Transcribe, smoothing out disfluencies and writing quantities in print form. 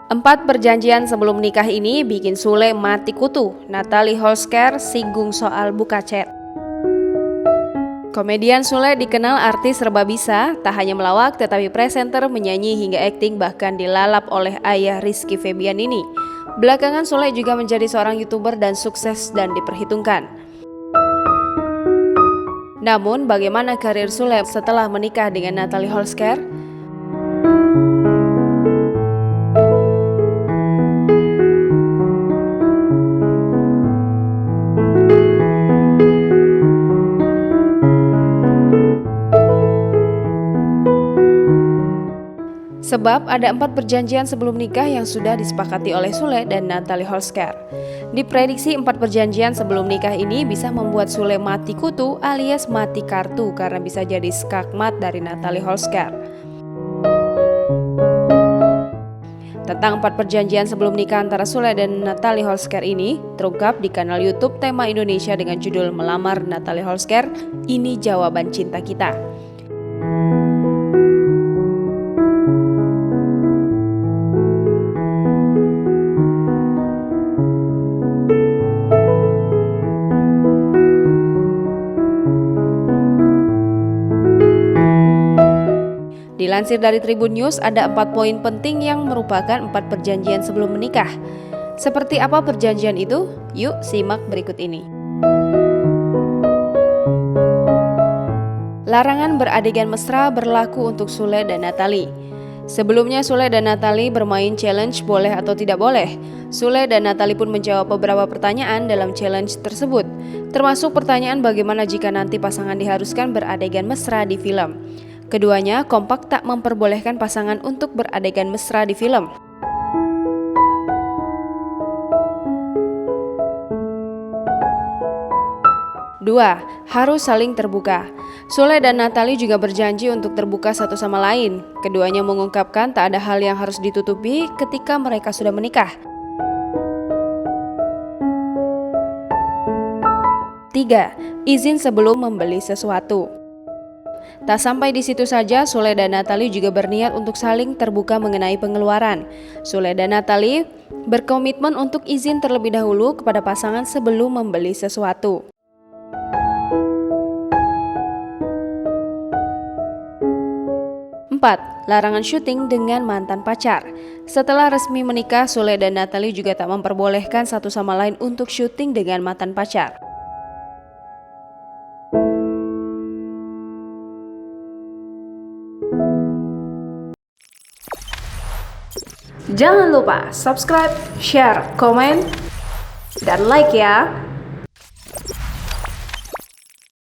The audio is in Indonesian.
4 perjanjian sebelum nikah ini bikin Sule mati kutu. Natalie Holsker singgung soal buka chat. Komedian Sule dikenal artis serba bisa, tak hanya melawak tetapi presenter, menyanyi hingga akting, bahkan dilalap oleh ayah Rizky Febian ini. Belakangan Sule juga menjadi seorang YouTuber dan sukses dan diperhitungkan. Namun bagaimana karir Sule setelah menikah dengan Natalie Holsker? Sebab ada 4 perjanjian sebelum nikah yang sudah disepakati oleh Sule dan Natalie Holsker. Diprediksi 4 perjanjian sebelum nikah ini bisa membuat Sule mati kutu alias mati kartu karena bisa jadi skakmat dari Natalie Holsker. Tentang 4 perjanjian sebelum nikah antara Sule dan Natalie Holsker ini terungkap di kanal YouTube Tema Indonesia dengan judul Melamar Natalie Holsker, Ini Jawaban Cinta Kita. Dilansir dari Tribun News, ada 4 poin penting yang merupakan 4 perjanjian sebelum menikah. Seperti apa perjanjian itu? Yuk simak berikut ini. Larangan beradegan mesra berlaku untuk Sule dan Natalie. Sebelumnya Sule dan Natalie bermain challenge boleh atau tidak boleh. Sule dan Natalie pun menjawab beberapa pertanyaan dalam challenge tersebut, termasuk pertanyaan bagaimana jika nanti pasangan diharuskan beradegan mesra di film. Keduanya kompak tak memperbolehkan pasangan untuk beradegan mesra di film. Dua, harus saling terbuka. Sule dan Natalie juga berjanji untuk terbuka satu sama lain. Keduanya mengungkapkan tak ada hal yang harus ditutupi ketika mereka sudah menikah. 3. Izin sebelum membeli sesuatu. Tak sampai di situ saja, Sule dan Natalie juga berniat untuk saling terbuka mengenai pengeluaran. Sule dan Natalie berkomitmen untuk izin terlebih dahulu kepada pasangan sebelum membeli sesuatu. 4. Larangan syuting dengan mantan pacar. Setelah resmi menikah, Sule dan Natalie juga tak memperbolehkan satu sama lain untuk syuting dengan mantan pacar. Jangan lupa subscribe, share, komen, dan like ya.